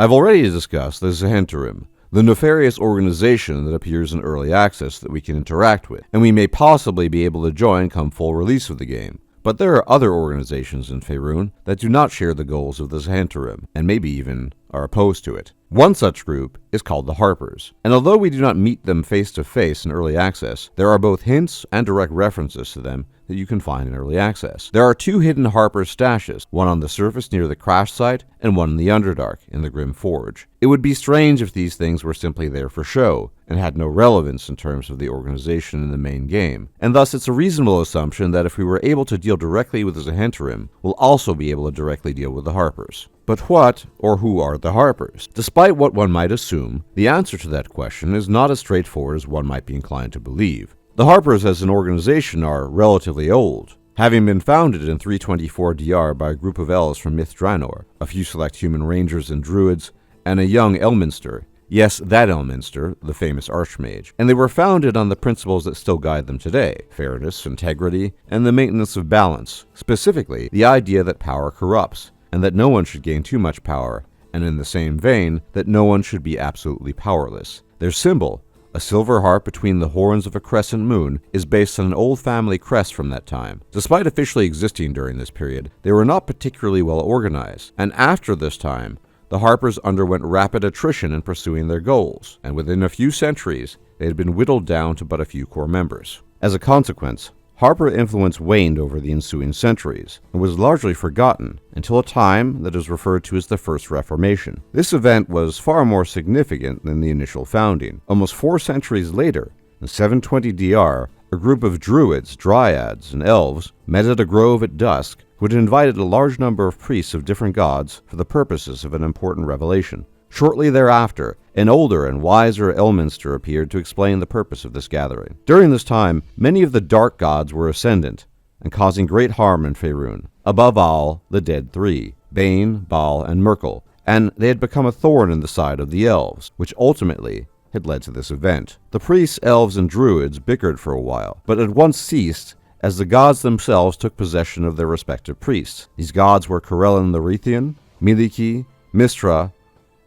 I've already discussed the Zhenturim, the nefarious organization that appears in early access that we can interact with, and we may possibly be able to join come full release of the game. But there are other organizations in Faerun that do not share the goals of the Zhenturim, and maybe even are opposed to it. One such group is called the Harpers, and although we do not meet them face to face in early access, there are both hints and direct references to them that you can find in early access. There are 2 hidden Harper stashes, one on the surface near the crash site, and one in the Underdark in the Grim Forge. It would be strange if these things were simply there for show, and had no relevance in terms of the organization in the main game, and thus it's a reasonable assumption that if we were able to deal directly with the Zhenturim, we'll also be able to directly deal with the Harpers. But what, or who are the Harpers? Despite what one might assume, the answer to that question is not as straightforward as one might be inclined to believe. The Harpers as an organization are relatively old, having been founded in 324 DR by a group of elves from Myth Draenor, a few select human rangers and druids, and a young Elminster. Yes, that Elminster, the famous Archmage. And they were founded on the principles that still guide them today: fairness, integrity, and the maintenance of balance. Specifically, the idea that power corrupts, and that no one should gain too much power, and in the same vein, that no one should be absolutely powerless. Their symbol, a silver harp between the horns of a crescent moon, is based on an old family crest from that time. Despite officially existing during this period, they were not particularly well organized, and after this time, the Harpers underwent rapid attrition in pursuing their goals, and within a few centuries, they had been whittled down to but a few core members. As a consequence, Harper influence waned over the ensuing centuries, and was largely forgotten until a time that is referred to as the First Reformation. This event was far more significant than the initial founding. Almost 4 centuries later, in 720 DR, a group of druids, dryads, and elves met at a grove at dusk who had invited a large number of priests of different gods for the purposes of an important revelation. Shortly thereafter, an older and wiser Elminster appeared to explain the purpose of this gathering. During this time, many of the dark gods were ascendant, and causing great harm in Faerun. Above all, the dead 3, Bane, Baal, and Myrkul, and they had become a thorn in the side of the elves, which ultimately had led to this event. The priests, elves, and druids bickered for a while, but at once ceased as the gods themselves took possession of their respective priests. These gods were Corellin the Rhythian, Miliki, Mistra,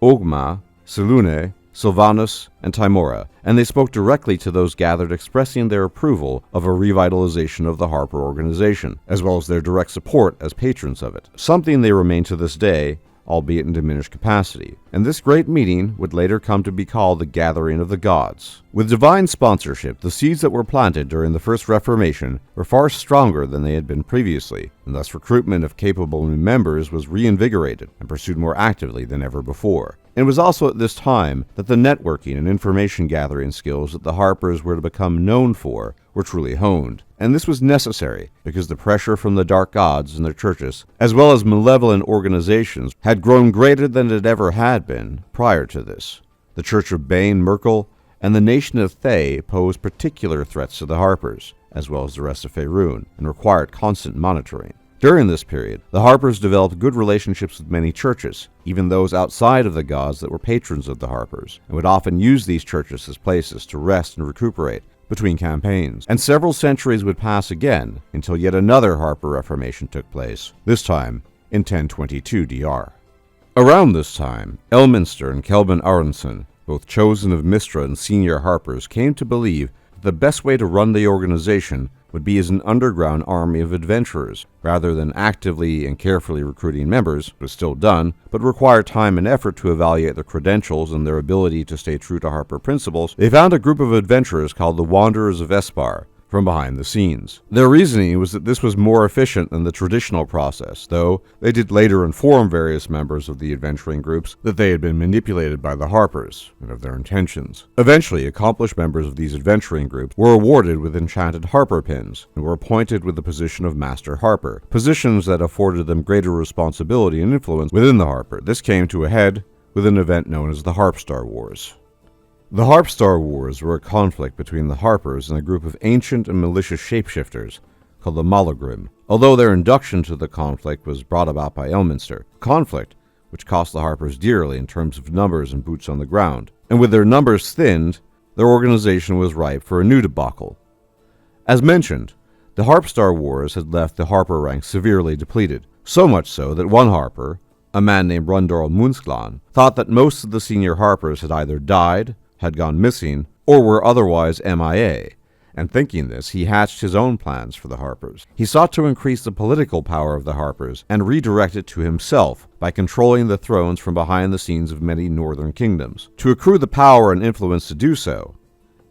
Ogma, Selune, Sylvanus, and Timora, and they spoke directly to those gathered expressing their approval of a revitalization of the Harper organization, as well as their direct support as patrons of it, something they remain to this day, albeit in diminished capacity. And this great meeting would later come to be called the Gathering of the Gods. With divine sponsorship, the seeds that were planted during the First Reformation were far stronger than they had been previously, and thus recruitment of capable new members was reinvigorated and pursued more actively than ever before. It was also at this time that the networking and information gathering skills that the Harpers were to become known for were truly honed, and this was necessary because the pressure from the dark gods and their churches, as well as malevolent organizations, had grown greater than it ever had been prior to this. The Church of Bane, Myrkul, and the nation of Thay posed particular threats to the Harpers, as well as the rest of Faerun, and required constant monitoring. During this period, the Harpers developed good relationships with many churches, even those outside of the gods that were patrons of the Harpers, and would often use these churches as places to rest and recuperate between campaigns. And several centuries would pass again until yet another Harper Reformation took place, this time in 1022 DR. Around this time, Elminster and Kelvin Aronson, both chosen of Mistra and senior Harpers, came to believe that the best way to run the organization would be as an underground army of adventurers, rather than actively and carefully recruiting members, was still done, but required time and effort to evaluate their credentials and their ability to stay true to Harper principles. They found a group of adventurers called the Wanderers of Espar from behind the scenes. Their reasoning was that this was more efficient than the traditional process, though they did later inform various members of the adventuring groups that they had been manipulated by the Harpers and of their intentions. Eventually, accomplished members of these adventuring groups were awarded with enchanted Harper pins and were appointed with the position of Master Harper, positions that afforded them greater responsibility and influence within the Harper. This came to a head with an event known as the Harpstar Wars. The Harpstar Wars were a conflict between the Harpers and a group of ancient and malicious shapeshifters called the Malagrim, although their induction to the conflict was brought about by Elminster, conflict which cost the Harpers dearly in terms of numbers and boots on the ground. And with their numbers thinned, their organization was ripe for a new debacle. As mentioned, the Harpstar Wars had left the Harper ranks severely depleted, so much so that one Harper, a man named Rundorl Munsklan, thought that most of the senior Harpers had either died, had gone missing, or were otherwise MIA, and thinking this, he hatched his own plans for the Harpers. He sought to increase the political power of the Harpers and redirect it to himself by controlling the thrones from behind the scenes of many northern kingdoms. To accrue the power and influence to do so,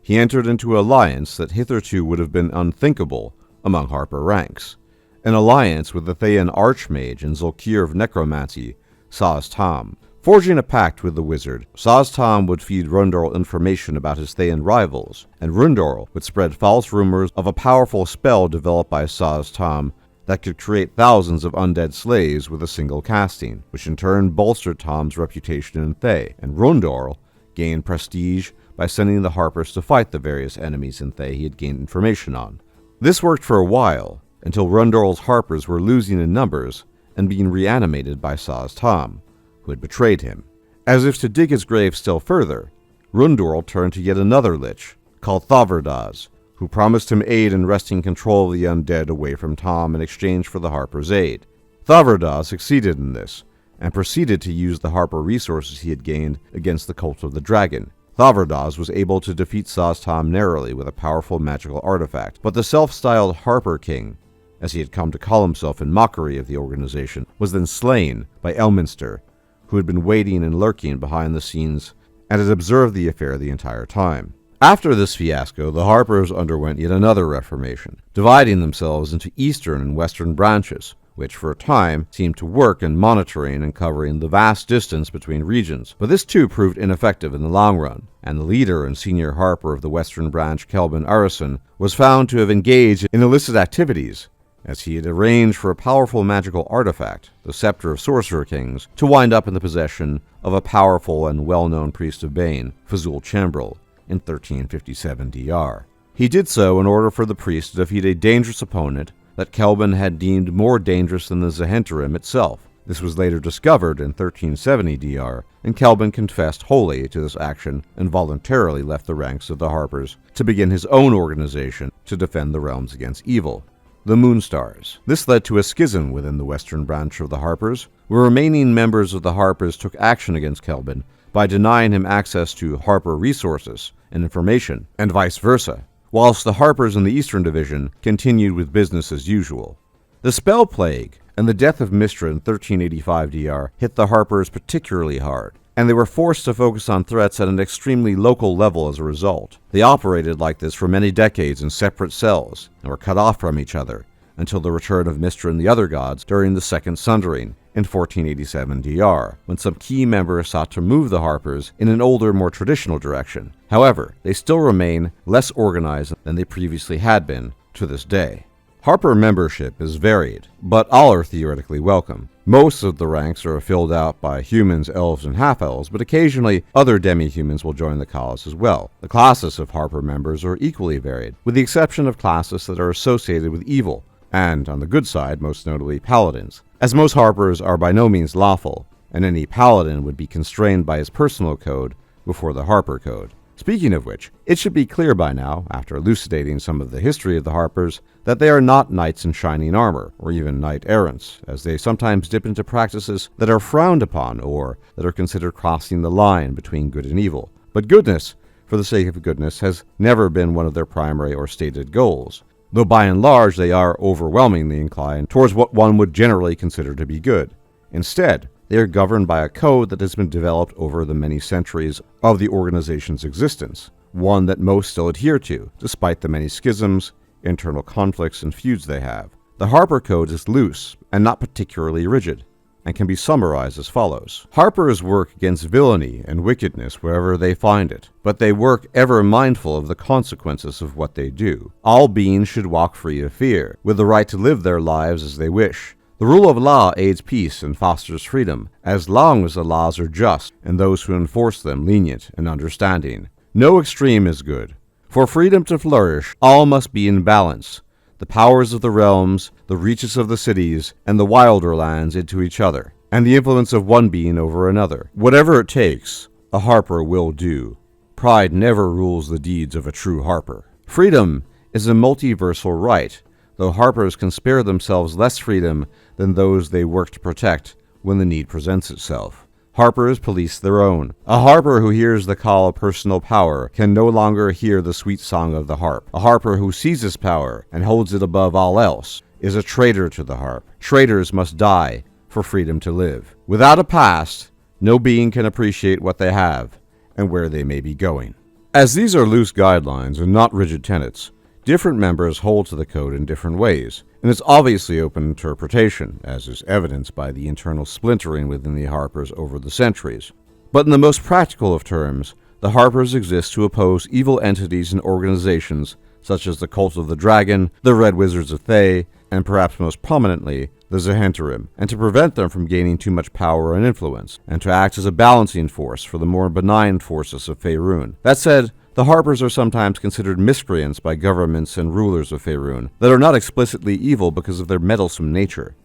he entered into an alliance that hitherto would have been unthinkable among Harper ranks. An alliance with the Thayan Archmage and Zulkir of Necromancy, Saz Tam. Forging a pact with the wizard, Saz Tam would feed Rundorl information about his Thayan rivals, and Rundorl would spread false rumors of a powerful spell developed by Saz Tam that could create thousands of undead slaves with a single casting, which in turn bolstered Tom's reputation in Thay, and Rundorl gained prestige by sending the Harpers to fight the various enemies in Thay he had gained information on. This worked for a while, until Rundorl's Harpers were losing in numbers and being reanimated by Saz Tam, who had betrayed him. As if to dig his grave still further, Rundorl turned to yet another lich, called Thavardaz, who promised him aid in wresting control of the undead away from Tom in exchange for the Harper's aid. Thavardaz succeeded in this, and proceeded to use the Harper resources he had gained against the Cult of the Dragon. Thavardaz was able to defeat Saz Tam narrowly with a powerful magical artifact, but the self-styled Harper King, as he had come to call himself in mockery of the organization, was then slain by Elminster, who had been waiting and lurking behind the scenes and had observed the affair the entire time. After this fiasco, the Harpers underwent yet another reformation, dividing themselves into eastern and western branches, which for a time seemed to work in monitoring and covering the vast distance between regions, but this too proved ineffective in the long run, and the leader and senior Harper of the western branch, Kelvin Arison, was found to have engaged in illicit activities, as he had arranged for a powerful magical artifact, the Scepter of Sorcerer Kings, to wind up in the possession of a powerful and well-known priest of Bane, Fazul Chambril, in 1357 DR. He did so in order for the priest to defeat a dangerous opponent that Kelvin had deemed more dangerous than the Zhenterim itself. This was later discovered in 1370 DR, and Kelvin confessed wholly to this action and voluntarily left the ranks of the Harpers to begin his own organization to defend the realms against evil. The Moonstars. This led to a schism within the western branch of the Harpers, where remaining members of the Harpers took action against Kelvin by denying him access to Harper resources and information, and vice versa, whilst the Harpers in the Eastern Division continued with business as usual. The Spell Plague and the death of Mistra in 1385 DR hit the Harpers particularly hard, and they were forced to focus on threats at an extremely local level as a result. They operated like this for many decades in separate cells, and were cut off from each other, until the return of Mistra and the other gods during the Second Sundering in 1487 DR, when some key members sought to move the Harpers in an older, more traditional direction. However, they still remain less organized than they previously had been to this day. Harper membership is varied, but all are theoretically welcome. Most of the ranks are filled out by humans, elves, and half-elves, but occasionally other demi-humans will join the cause as well. The classes of Harper members are equally varied, with the exception of classes that are associated with evil, and, on the good side, most notably paladins, as most Harpers are by no means lawful, and any paladin would be constrained by his personal code before the Harper Code. Speaking of which, it should be clear by now, after elucidating some of the history of the Harpers, that they are not knights in shining armor, or even knight-errants, as they sometimes dip into practices that are frowned upon or that are considered crossing the line between good and evil. But goodness, for the sake of goodness, has never been one of their primary or stated goals, though by and large they are overwhelmingly inclined towards what one would generally consider to be good. Instead, they are governed by a code that has been developed over the many centuries of the organization's existence, one that most still adhere to, despite the many schisms, internal conflicts, and feuds they have. The Harper Code is loose and not particularly rigid, and can be summarized as follows. Harpers work against villainy and wickedness wherever they find it, but they work ever mindful of the consequences of what they do. All beings should walk free of fear, with the right to live their lives as they wish. The rule of law aids peace and fosters freedom, as long as the laws are just and those who enforce them lenient and understanding. No extreme is good. For freedom to flourish, all must be in balance. The powers of the realms, the reaches of the cities, and the wilder lands into each other, and the influence of one being over another. Whatever it takes, a Harper will do. Pride never rules the deeds of a true Harper. Freedom is a multiversal right, though Harpers can spare themselves less freedom than those they work to protect when the need presents itself. Harpers police their own. A harper who hears the call of personal power can no longer hear the sweet song of the harp. A harper who seizes power and holds it above all else is a traitor to the harp. Traitors must die for freedom to live. Without a past, no being can appreciate what they have and where they may be going. As these are loose guidelines and not rigid tenets, different members hold to the code in different ways, and it's obviously open interpretation, as is evidenced by the internal splintering within the Harpers over the centuries. But in the most practical of terms, the Harpers exist to oppose evil entities and organizations such as the Cult of the Dragon, the Red Wizards of Thay, and perhaps most prominently, the Zhenterim, and to prevent them from gaining too much power and influence, and to act as a balancing force for the more benign forces of Faerun. That said, the Harpers are sometimes considered miscreants by governments and rulers of Faerun that are not explicitly evil because of their meddlesome nature.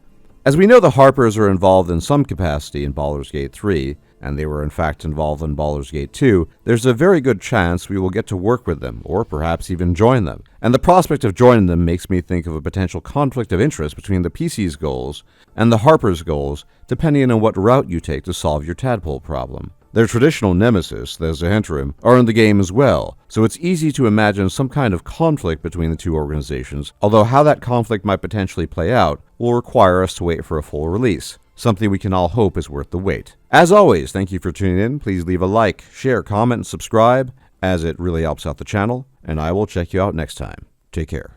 As we know, the Harpers are involved in some capacity in Baldur's Gate 3, and they were in fact involved in Baldur's Gate 2, there's a very good chance we will get to work with them, or perhaps even join them. And the prospect of joining them makes me think of a potential conflict of interest between the PC's goals and the Harpers' goals, depending on what route you take to solve your tadpole problem. Their traditional nemesis, the Zhenterim, are in the game as well, so it's easy to imagine some kind of conflict between the two organizations, although how that conflict might potentially play out will require us to wait for a full release, something we can all hope is worth the wait. As always, thank you for tuning in. Please leave a like, share, comment, and subscribe, as it really helps out the channel, and I will check you out next time. Take care.